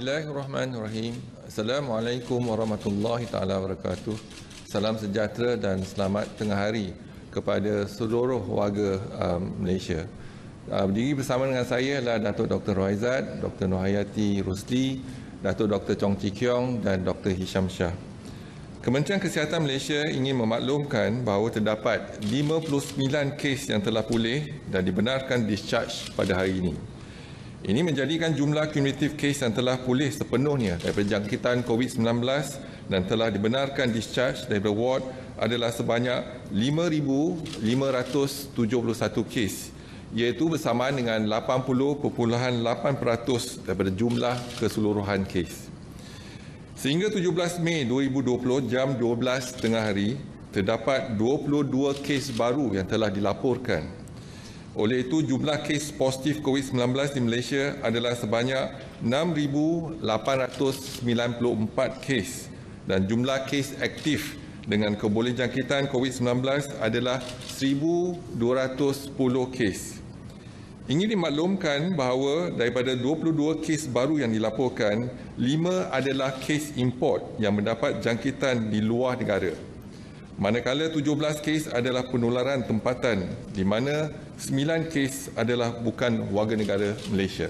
Bismillahirrahmanirrahim. Assalamualaikum warahmatullahi taala wabarakatuh. Salam sejahtera dan selamat tengah hari kepada seluruh warga Malaysia. Berdiri bersama dengan saya adalah Datuk Dr. Rohaizat, Dr. Nohayati Rusli, Datuk Dr. Chong Chi Kiong dan Dr. Hisham Shah. Kementerian Kesihatan Malaysia ingin memaklumkan bahawa terdapat 59 kes yang telah pulih dan dibenarkan discharge pada hari ini. Ini menjadikan jumlah kumulatif kes yang telah pulih sepenuhnya daripada jangkitan COVID-19 dan telah dibenarkan discharge daripada ward adalah sebanyak 5,571 kes, iaitu bersamaan dengan 80.8% daripada jumlah keseluruhan kes. Sehingga 17 Mei 2020 jam 12 tengah hari, terdapat 22 kes baru yang telah dilaporkan. Oleh itu, jumlah kes positif COVID-19 di Malaysia adalah sebanyak 6,894 kes dan jumlah kes aktif dengan kebolehjangkitan COVID-19 adalah 1,210 kes. Ingin dimaklumkan bahawa daripada 22 kes baru yang dilaporkan, 5 adalah kes import yang mendapat jangkitan di luar negara. Manakala 17 kes adalah penularan tempatan di mana 9 kes adalah bukan warga negara Malaysia.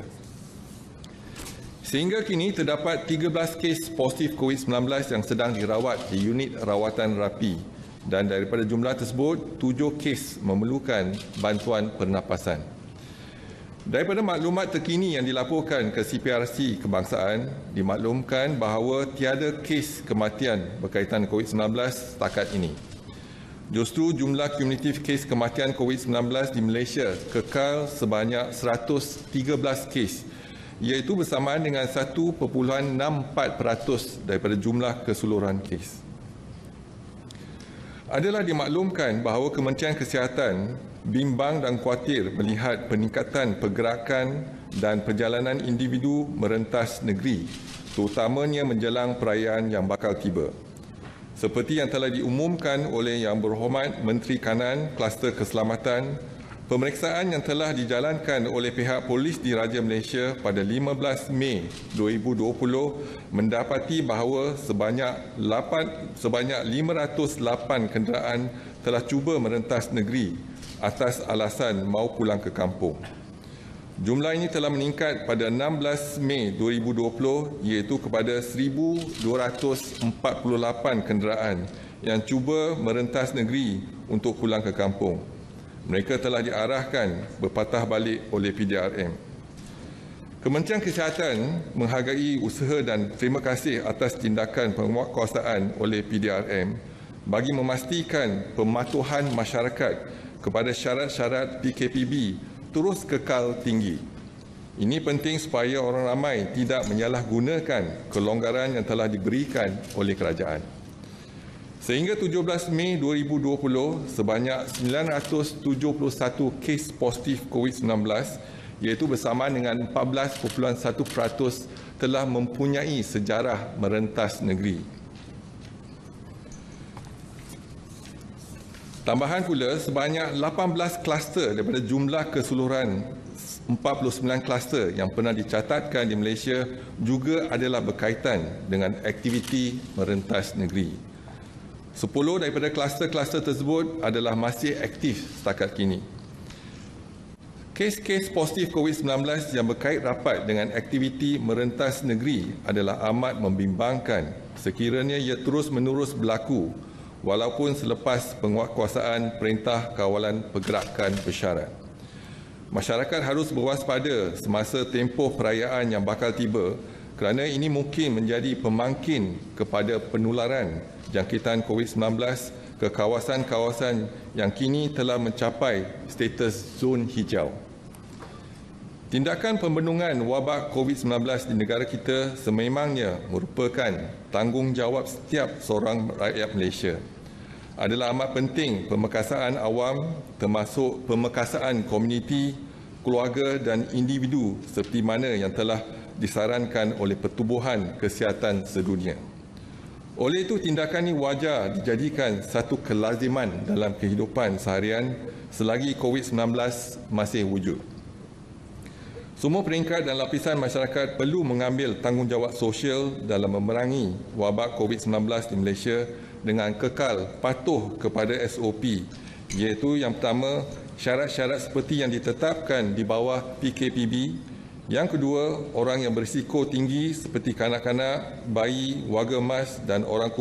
Sehingga kini terdapat 13 kes positif COVID-19 yang sedang dirawat di unit rawatan rapi dan daripada jumlah tersebut 7 kes memerlukan bantuan pernafasan. Daripada maklumat terkini yang dilaporkan ke CPRC Kebangsaan, dimaklumkan bahawa tiada kes kematian berkaitan COVID-19 setakat ini. Justru jumlah kumulatif kes kematian COVID-19 di Malaysia kekal sebanyak 113 kes, iaitu bersamaan dengan 1.64% daripada jumlah keseluruhan kes. Adalah dimaklumkan bahawa Kementerian Kesihatan bimbang dan khawatir melihat peningkatan pergerakan dan perjalanan individu merentas negeri, terutamanya menjelang perayaan yang bakal tiba. Seperti yang telah diumumkan oleh Yang Berhormat Menteri Kanan Kluster Keselamatan, pemeriksaan yang telah dijalankan oleh pihak polis di Raja Malaysia pada 15 Mei 2020 mendapati bahawa sebanyak 508 kenderaan telah cuba merentas negeri atas alasan mahu pulang ke kampung. Jumlah ini telah meningkat pada 16 Mei 2020 iaitu kepada 1,248 kenderaan yang cuba merentas negeri untuk pulang ke kampung. Mereka telah diarahkan berpatah balik oleh PDRM. Kementerian Kesihatan menghargai usaha dan terima kasih atas tindakan penguatkuasaan oleh PDRM bagi memastikan pematuhan masyarakat kepada syarat-syarat PKPB terus kekal tinggi. Ini penting supaya orang ramai tidak menyalahgunakan kelonggaran yang telah diberikan oleh kerajaan. Sehingga 17 Mei 2020, sebanyak 971 kes positif COVID-19 iaitu bersamaan dengan 14.1% telah mempunyai sejarah merentas negeri. Tambahan pula, sebanyak 18 kluster daripada jumlah keseluruhan 49 kluster yang pernah dicatatkan di Malaysia juga adalah berkaitan dengan aktiviti merentas negeri. 10 daripada kluster-kluster tersebut adalah masih aktif setakat kini. Kes-kes positif COVID-19 yang berkait rapat dengan aktiviti merentas negeri adalah amat membimbangkan sekiranya ia terus-menerus berlaku walaupun selepas penguatkuasaan Perintah Kawalan Pergerakan Bersyarat. Masyarakat harus berwaspada semasa tempoh perayaan yang bakal tiba kerana ini mungkin menjadi pemangkin kepada penularan jangkitan COVID-19 ke kawasan-kawasan yang kini telah mencapai status zon hijau. Tindakan pembendungan wabak COVID-19 di negara kita sememangnya merupakan tanggungjawab setiap seorang rakyat Malaysia. Adalah amat penting pemekasaan awam termasuk pemekasaan komuniti, keluarga dan individu seperti mana yang telah disarankan oleh Pertubuhan Kesihatan Sedunia. Oleh itu, tindakan ini wajar dijadikan satu kelaziman dalam kehidupan seharian selagi COVID-19 masih wujud. Semua peringkat dan lapisan masyarakat perlu mengambil tanggungjawab sosial dalam memerangi wabak COVID-19 di Malaysia dengan kekal patuh kepada SOP, iaitu yang pertama, syarat-syarat seperti yang ditetapkan di bawah PKPB. Yang kedua, orang yang berisiko tinggi seperti kanak-kanak, bayi, warga emas dan orang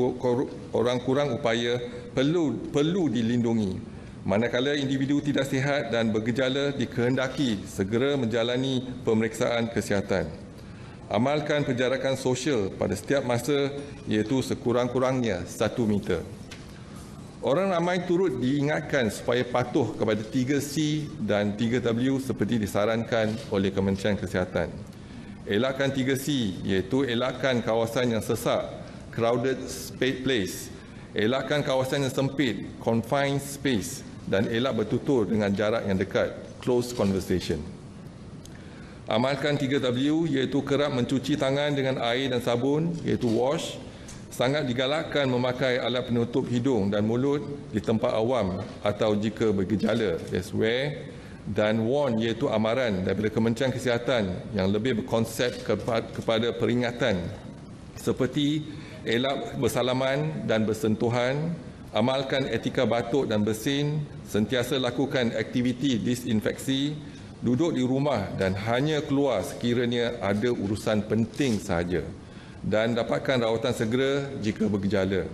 kurang upaya perlu dilindungi. Manakala individu tidak sihat dan bergejala dikehendaki segera menjalani pemeriksaan kesihatan. Amalkan penjarakan sosial pada setiap masa, iaitu sekurang-kurangnya 1 meter. Orang ramai turut diingatkan supaya patuh kepada 3C dan 3W seperti disarankan oleh Kementerian Kesihatan. Elakkan 3C, iaitu elakkan kawasan yang sesak, crowded place, elakkan kawasan yang sempit, confined space, dan elak bertutur dengan jarak yang dekat, close conversation. Amalkan 3W, iaitu kerap mencuci tangan dengan air dan sabun, iaitu wash. Sangat digalakkan memakai alat penutup hidung dan mulut di tempat awam atau jika bergejala, that's wear. Dan warn, iaitu amaran daripada Kementerian Kesihatan yang lebih berkonsep kepada peringatan seperti elak bersalaman dan bersentuhan, amalkan etika batuk dan bersin, sentiasa lakukan aktiviti disinfeksi, duduk di rumah dan hanya keluar sekiranya ada urusan penting sahaja, dan dapatkan rawatan segera jika bergejala.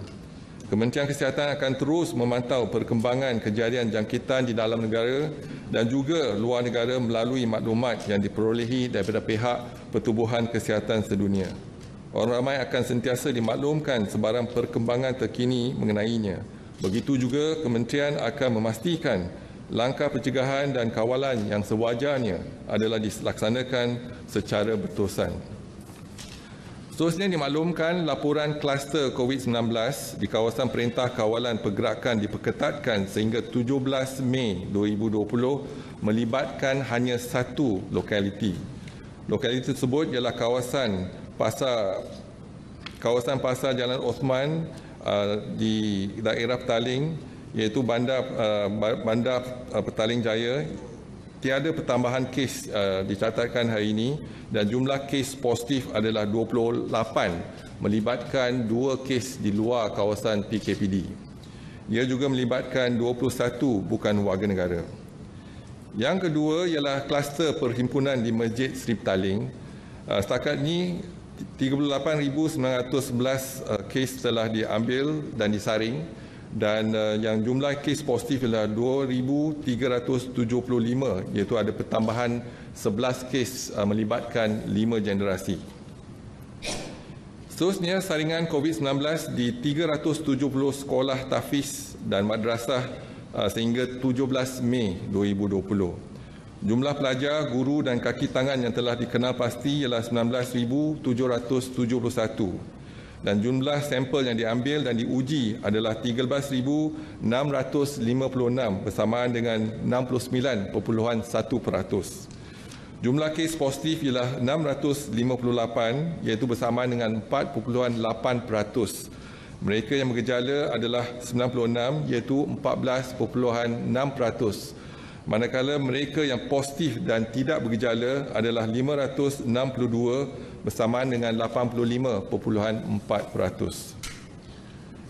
Kementerian Kesihatan akan terus memantau perkembangan kejadian jangkitan di dalam negara dan juga luar negara melalui maklumat yang diperolehi daripada pihak Pertubuhan Kesihatan Sedunia. Orang ramai akan sentiasa dimaklumkan sebarang perkembangan terkini mengenainya. Begitu juga kementerian akan memastikan langkah pencegahan dan kawalan yang sewajarnya adalah dilaksanakan secara berterusan. Seterusnya dimaklumkan laporan kluster COVID-19 di kawasan Perintah Kawalan Pergerakan diperketatkan sehingga 17 Mei 2020 melibatkan hanya satu lokaliti. Lokaliti tersebut ialah kawasan Pasar Jalan Osman di daerah Petaling, iaitu bandar Petaling Jaya. Tiada pertambahan kes dicatatkan hari ini dan jumlah kes positif adalah 28, melibatkan 2 kes di luar kawasan PKPD. Ia juga melibatkan 21 bukan warga negara. Yang kedua ialah kluster perhimpunan di Masjid Seri Petaling. Setakat ini 38,911 kes telah diambil dan disaring, dan yang jumlah kes positif ialah 2,375, iaitu ada pertambahan 11 kes melibatkan 5 generasi. Seterusnya, saringan COVID-19 di 370 sekolah tahfiz dan madrasah sehingga 17 Mei 2020. Jumlah pelajar, guru dan kaki tangan yang telah dikenal pasti ialah 19,771. Dan jumlah sampel yang diambil dan diuji adalah 13,656 bersamaan dengan 69.1%. Jumlah kes positif ialah 658, iaitu bersamaan dengan 4.8%. Mereka yang bergejala adalah 96, iaitu 14.6%. Manakala mereka yang positif dan tidak bergejala adalah 562 bersamaan dengan 85.4%.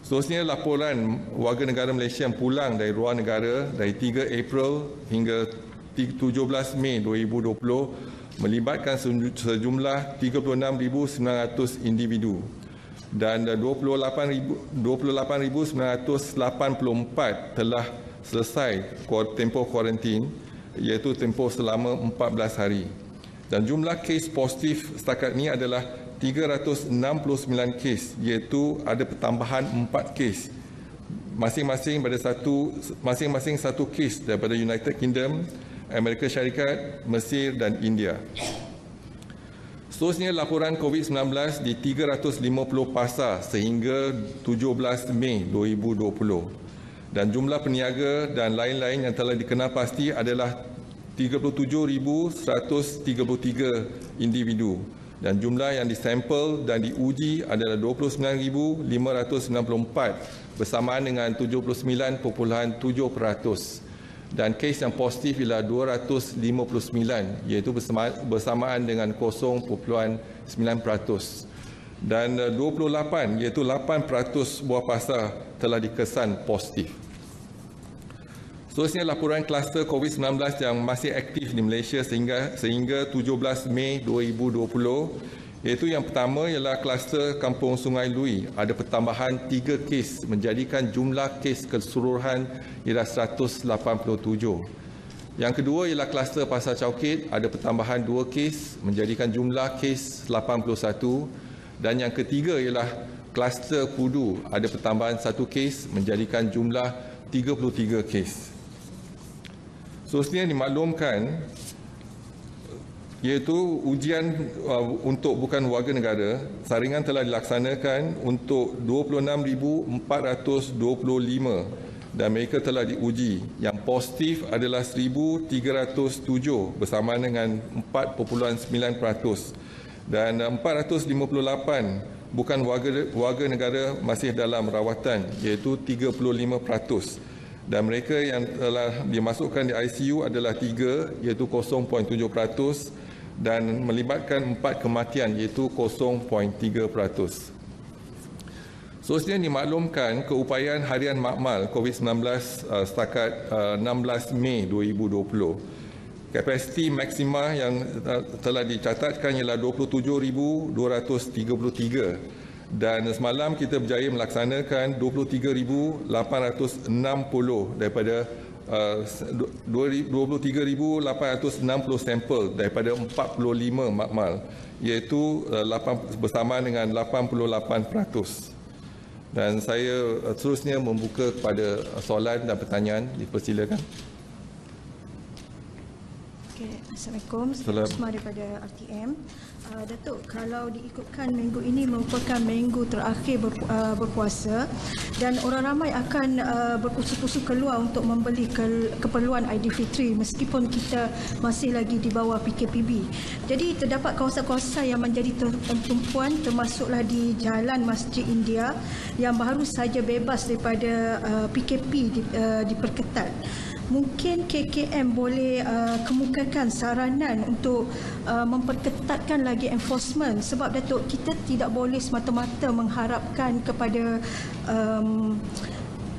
Seterusnya, laporan warga negara Malaysia yang pulang dari luar negara dari 3 April hingga 17 Mei 2020 melibatkan sejumlah 36,900 individu dan 28,984 telah selesai tempoh kuarantin, iaitu tempoh selama 14 hari. Dan jumlah kes positif setakat ini adalah 369 kes, iaitu ada pertambahan 4 kes. Masing-masing satu kes daripada United Kingdom, Amerika Syarikat, Mesir dan India. Seterusnya, laporan COVID-19 di 350 pasar sehingga 17 Mei 2020. Dan jumlah peniaga dan lain-lain yang telah dikenal pasti adalah 37,133 individu. Dan jumlah yang disampel dan diuji adalah 29,594 bersamaan dengan 79.7%. dan kes yang positif ialah 259, iaitu bersamaan dengan 0.9%. Dan 28, iaitu 8% buah pasar telah dikesan positif. Seterusnya, laporan kluster COVID-19 yang masih aktif di Malaysia sehingga 17 Mei 2020, iaitu yang pertama ialah kluster Kampung Sungai Lui. Ada pertambahan 3 kes menjadikan jumlah kes keseluruhan ialah 187. Yang kedua ialah kluster Pasar Caukit. Ada pertambahan 2 kes menjadikan jumlah kes 81. Dan yang ketiga ialah kluster Pudu. Ada pertambahan 1 kes menjadikan jumlah 33 kes. Seterusnya dimaklumkan iaitu ujian untuk bukan warga negara, saringan telah dilaksanakan untuk 26,425 dan mereka telah diuji. Yang positif adalah 1,307 bersamaan dengan 4.9%, dan 458 bukan warga negara masih dalam rawatan, iaitu 35%. Dan mereka yang telah dimasukkan di ICU adalah 3, iaitu 0.7%, dan melibatkan 4 kematian, iaitu 0.3%. Seterusnya dimaklumkan keupayaan harian makmal COVID-19 setakat 16 Mei 2020. Kapasiti maksima yang telah dicatatkan ialah 27,233 dan semalam kita berjaya melaksanakan 23,860 daripada 23,860 sampel daripada 45 makmal, iaitu bersamaan dengan 88%. Dan saya seterusnya membuka kepada soalan dan pertanyaan. Dipersilakan. Assalamualaikum. Saya Usma daripada RTM. Datuk, kalau diikutkan minggu ini merupakan minggu terakhir berpuasa dan orang ramai akan berpusu-pusu keluar untuk membeli keperluan Aidilfitri meskipun kita masih lagi di bawah PKPB. Jadi terdapat kawasan-kawasan yang menjadi tumpuan, termasuklah di Jalan Masjid India yang baru saja bebas daripada PKP diperketat. Mungkin KKM boleh kemukakan saranan untuk memperketatkan lagi enforcement, sebab Datuk, kita tidak boleh semata-mata mengharapkan kepada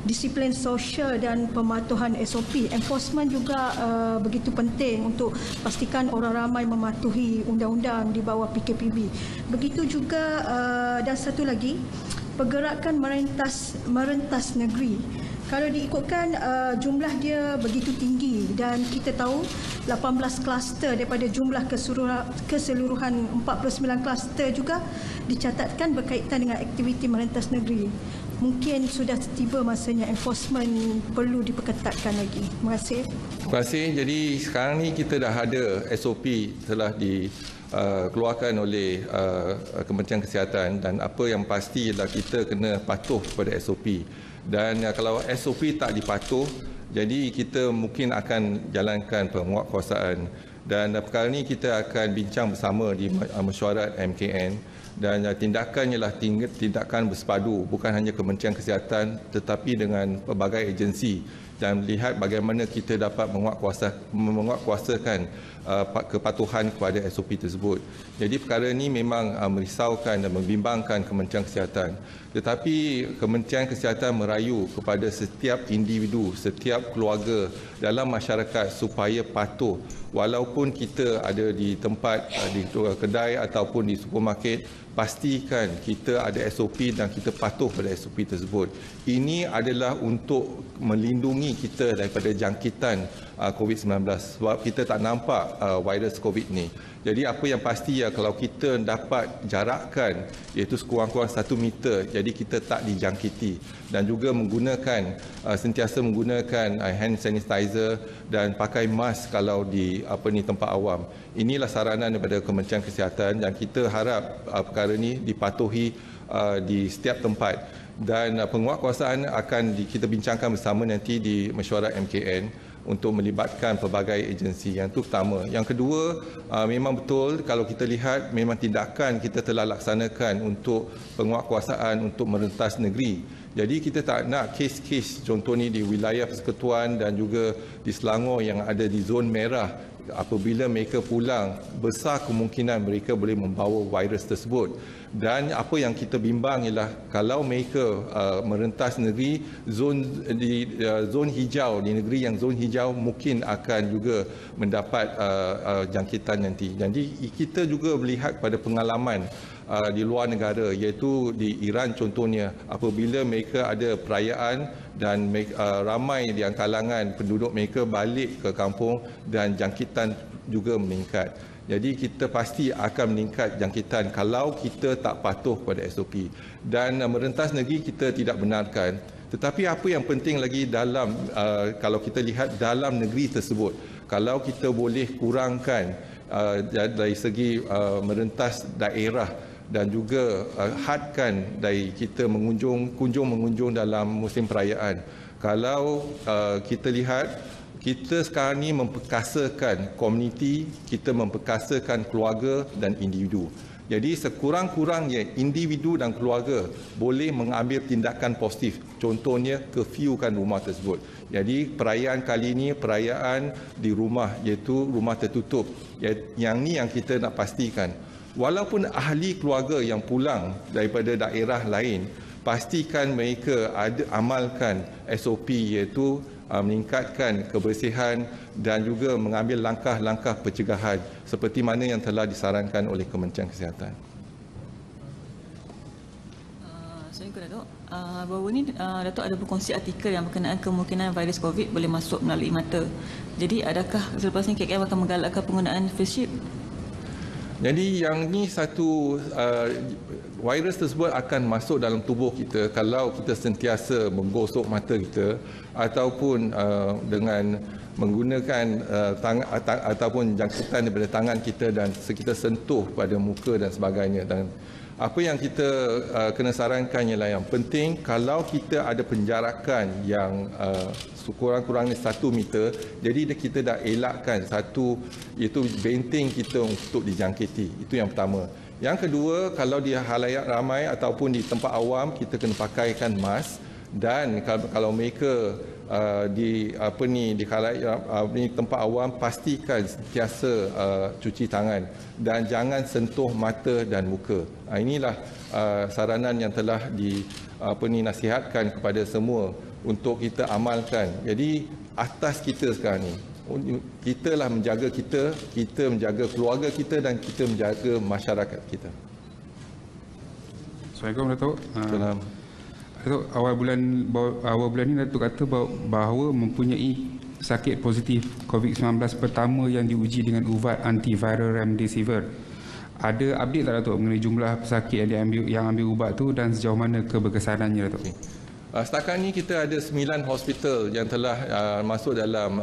disiplin sosial dan pematuhan SOP. Enforcement juga begitu penting untuk pastikan orang ramai mematuhi undang-undang di bawah PKPB. Begitu juga dan satu lagi, pergerakan merentas negeri. Kalau diikutkan jumlah dia begitu tinggi dan kita tahu 18 kluster daripada jumlah keseluruhan 49 kluster juga dicatatkan berkaitan dengan aktiviti merentas negeri. Mungkin sudah tiba masanya enforcement perlu diperketatkan lagi. Terima kasih. Terima kasih. Jadi sekarang ni kita dah ada SOP telah dikeluarkan oleh Kementerian Kesihatan, dan apa yang pasti ialah kita kena patuh kepada SOP. Dan kalau SOP tak dipatuh, jadi kita mungkin akan jalankan penguatkuasaan. Dan perkara ini kita akan bincang bersama di mesyuarat MKN, dan tindakan ialah tindakan bersepadu, bukan hanya Kementerian Kesihatan tetapi dengan pelbagai agensi, dan melihat bagaimana kita dapat menguatkuasakan kepatuhan kepada SOP tersebut. Jadi perkara ini memang merisaukan dan membimbangkan Kementerian Kesihatan. Tetapi Kementerian Kesihatan merayu kepada setiap individu, setiap keluarga dalam masyarakat supaya patuh. Walaupun kita ada di tempat, di kedai ataupun di supermarket, pastikan kita ada SOP dan kita patuh pada SOP tersebut. Ini adalah untuk melindungi kita daripada jangkitan COVID-19, sebab kita tak nampak virus COVID ni. Jadi apa yang pasti ya, kalau kita dapat jarakkan iaitu sekurang-kurang 1 meter, jadi kita tak dijangkiti, dan juga sentiasa menggunakan hand sanitizer dan pakai mask kalau di tempat awam. Inilah saranan daripada Kementerian Kesihatan, dan kita harap perkara ini dipatuhi di setiap tempat. Dan penguatkuasaan akan kita bincangkan bersama nanti di mesyuarat MKN. untuk melibatkan pelbagai agensi. Yang itu pertama. Yang kedua, memang betul kalau kita lihat memang tindakan kita telah laksanakan untuk penguatkuasaan untuk merentas negeri. Jadi kita tak nak kes-kes contoh ni di wilayah Persekutuan dan juga di Selangor yang ada di zon merah. Apabila mereka pulang, besar kemungkinan mereka boleh membawa virus tersebut. Dan apa yang kita bimbang ialah kalau mereka merentas negeri, zon hijau, di negeri yang zon hijau mungkin akan juga mendapat jangkitan nanti. Jadi kita juga melihat pada pengalaman di luar negara, iaitu di Iran contohnya, apabila mereka ada perayaan dan ramai di kalangan penduduk mereka balik ke kampung dan jangkitan juga meningkat. Jadi kita pasti akan meningkat jangkitan kalau kita tak patuh pada SOP. Dan merentas negeri kita tidak benarkan. Tetapi apa yang penting lagi dalam kalau kita lihat dalam negeri tersebut, kalau kita boleh kurangkan dari segi merentas daerah dan juga hadkan dari kita mengunjung dalam musim perayaan. Kalau kita lihat, kita sekarang ni memperkasakan komuniti, kita memperkasakan keluarga dan individu. Jadi sekurang-kurangnya individu dan keluarga boleh mengambil tindakan positif. Contohnya curfewkan rumah tersebut. Jadi perayaan kali ini perayaan di rumah, iaitu rumah tertutup. Yang ni yang kita nak pastikan. Walaupun ahli keluarga yang pulang daripada daerah lain, pastikan mereka amalkan SOP, iaitu meningkatkan kebersihan dan juga mengambil langkah-langkah pencegahan seperti mana yang telah disarankan oleh Kementerian Kesihatan. Assalamualaikum Datuk. Baru ini Datuk ada berkongsi artikel yang berkenaan kemungkinan virus COVID boleh masuk melalui mata. Jadi adakah selepas ini KKM akan menggalakkan penggunaan face shield? Jadi yang ni satu virus tersebut akan masuk dalam tubuh kita kalau kita sentiasa menggosok mata kita ataupun dengan menggunakan ataupun jangkitan daripada tangan kita dan kita sentuh pada muka dan sebagainya. Dan apa yang kita kena sarankan ialah yang penting kalau kita ada penjarakan yang sekurang-kurangnya 1 meter, jadi kita dah elakkan satu, iaitu benteng kita untuk dijangkiti. Itu yang pertama. Yang kedua, kalau di halayak ramai ataupun di tempat awam, kita kena pakaikan mask. Dan kalau mereka di tempat awam, pastikan sentiasa cuci tangan dan jangan sentuh mata dan muka. Inilah saranan yang telah nasihatkan kepada semua untuk kita amalkan. Jadi atas kita sekarang ni, kita lah menjaga kita menjaga keluarga kita dan kita menjaga masyarakat kita. Assalamualaikum Datuk. Salam. Datuk, awal bulan ni Datuk kata bahawa mempunyai sakit positif COVID-19 pertama yang diuji dengan ubat antiviral remdesivir. Ada update tak Datuk mengenai jumlah pesakit yang ambil ubat tu dan sejauh mana keberkesanannya Datuk? Okay. Setakat ni kita ada 9 hospital yang telah masuk dalam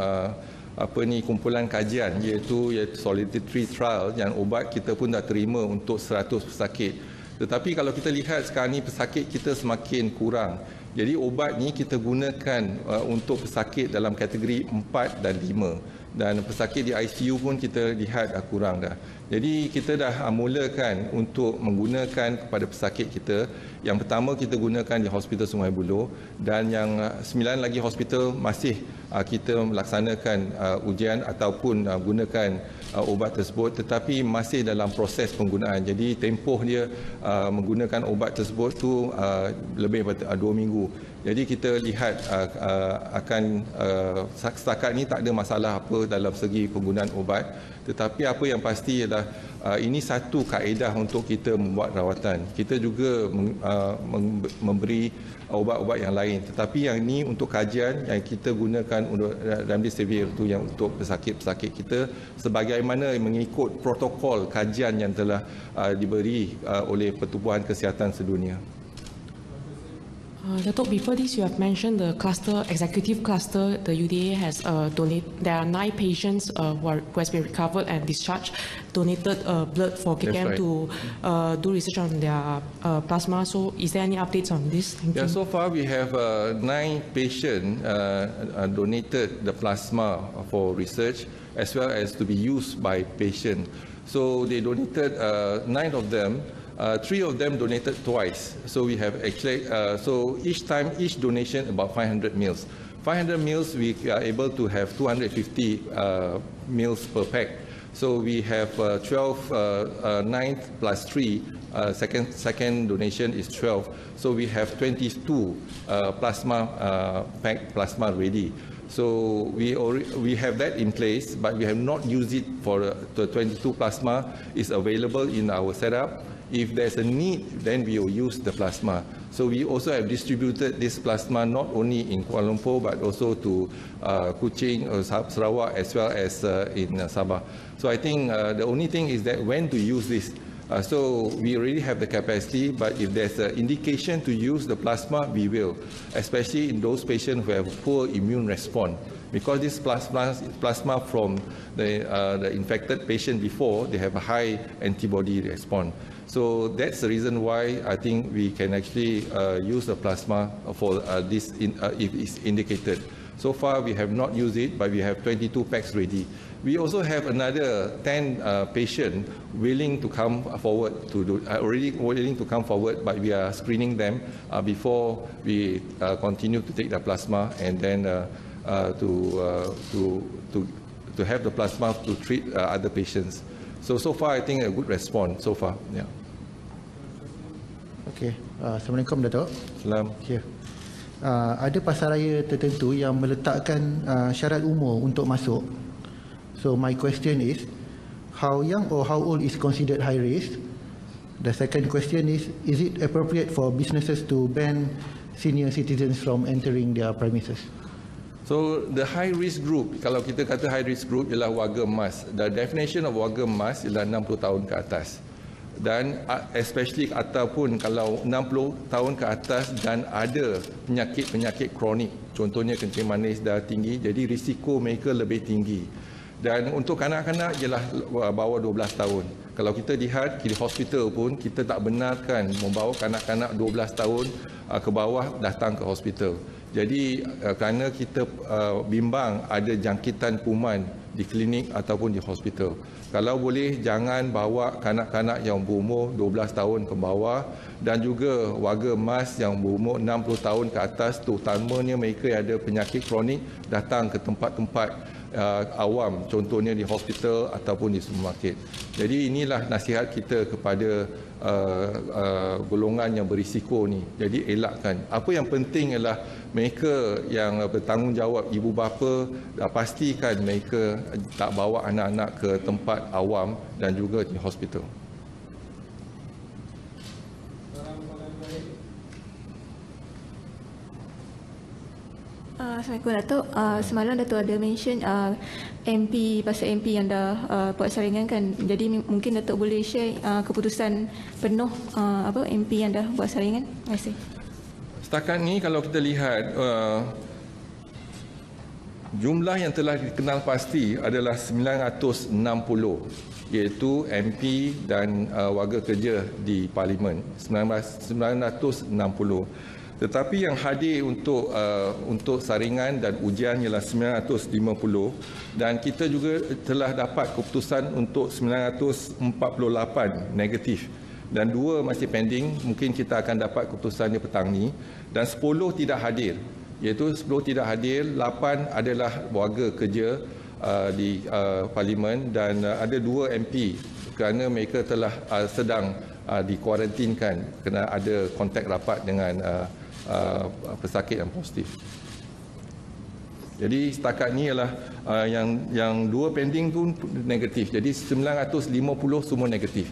kumpulan kajian, iaitu Solidarity Trial, yang ubat kita pun dah terima untuk 100 pesakit. Tetapi kalau kita lihat sekarang ni pesakit kita semakin kurang. Jadi ubat ni kita gunakan untuk pesakit dalam kategori 4 dan 5. Dan pesakit di ICU pun kita lihat dah kurang dah. Jadi kita dah mulakan untuk menggunakan kepada pesakit kita. Yang pertama kita gunakan di Hospital Sungai Buloh dan yang 9 lagi hospital masih kita melaksanakan ujian ataupun gunakan ubat tersebut, tetapi masih dalam proses penggunaan. Jadi tempoh dia menggunakan ubat tersebut tu lebih daripada 2 minggu. Jadi kita lihat akan setakat ni tak ada masalah apa dalam segi penggunaan ubat, tetapi apa yang pasti ialah ini satu kaedah untuk kita membuat rawatan. Kita juga memberi ubat-ubat yang lain, tetapi yang ini untuk kajian yang kita gunakan untuk remdesivir itu yang untuk pesakit-pesakit kita sebagaimana mengikut protokol kajian yang telah diberi oleh Pertubuhan Kesihatan Sedunia. Datuk, before this, you have mentioned the cluster, executive cluster, the UDA has donated, there are 9 patients who has been recovered and discharged, donated blood for KKM to do research on their plasma. So is there any updates on this? Thank you. So far we have 9 patients donated the plasma for research as well as to be used by patients. So they donated 9 of them. 3 of them donated twice. So we have actually, so each time, each donation about 500 mils. 500 mils, we are able to have 250 mils per pack. So we have 12, 9 plus 3, second donation is 12. So we have 22 plasma pack plasma ready. So we have that in place, but we have not used it for the 22 plasma is available in our setup. If there's a need, then we will use the plasma. So we also have distributed this plasma not only in Kuala Lumpur but also to Kuching, Sarawak as well as in Sabah. So I think the only thing is that when to use this. So we already have the capacity, but if there's an indication to use the plasma, we will, especially in those patients who have poor immune response. Because this plasma from the infected patient before, they have a high antibody response. So that's the reason why I think we can actually use the plasma for this if it's indicated. So far we have not used it, but we have 22 packs ready. We also have another 10 patients willing to come forward to do, already willing to come forward, but we are screening them before we continue to take the plasma and then to have the plasma to treat other patients. So far I think a good response so far. Yeah. Okay. Assalamualaikum Datuk. Salam. Okay. Ada pasaraya tertentu yang meletakkan syarat umur untuk masuk. So my question is, how young or how old is considered high risk? The second question is it appropriate for businesses to ban senior citizens from entering their premises? So the high risk group, kalau kita kata high risk group ialah warga emas. The definition of warga emas ialah 60 tahun ke atas. Dan especially ataupun kalau 60 tahun ke atas dan ada penyakit kronik, contohnya kencing manis darah tinggi, jadi risiko mereka lebih tinggi. Dan untuk kanak-kanak ialah bawah 12 tahun. Kalau kita lihat di hospital pun, kita tak benarkan membawa kanak-kanak 12 tahun ke bawah datang ke hospital. Jadi kerana kita bimbang ada jangkitan kuman di klinik ataupun di hospital. Kalau boleh jangan bawa kanak-kanak yang berumur 12 tahun ke bawah dan juga warga emas yang berumur 60 tahun ke atas, terutamanya mereka yang ada penyakit kronik datang ke tempat-tempat awam, contohnya di hospital ataupun di supermarket. Jadi inilah nasihat kita kepada golongan yang berisiko ni. Jadi elakkan. Apa yang penting ialah mereka yang bertanggungjawab, ibu bapa, pastikan mereka tak bawa anak-anak ke tempat awam dan juga di hospital. Assalamualaikum Datuk. Semalam Datuk ada mention MP, pasal MP yang dah buat saringan kan. Jadi mungkin Datuk boleh share keputusan penuh MP yang dah buat saringan. Terima kasih. Setakat ni kalau kita lihat jumlah yang telah dikenal pasti adalah 960, iaitu MP dan warga kerja di Parlimen 960. Tetapi yang hadir untuk saringan dan ujian ialah 950 dan kita juga telah dapat keputusan untuk 948 negatif dan 2 masih pending, mungkin kita akan dapat keputusannya petang ni, dan 10 tidak hadir, iaitu 10 tidak hadir, 8 adalah warga kerja di Parlimen dan ada 2 MP kerana mereka telah sedang dikuarantinkan kerana ada kontak rapat dengan pesakit yang positif. Jadi setakat ni ialah yang 2 pending tu negatif. Jadi 950 semua negatif.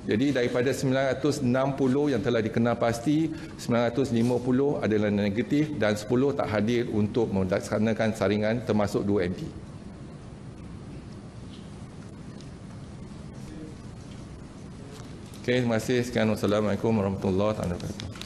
Jadi daripada 960 yang telah dikenal pasti, 950 adalah negatif dan 10 tak hadir untuk melaksanakan saringan termasuk 2 MP. Okey, terima kasih. Sekian. Wassalamualaikum warahmatullahi wabarakatuh.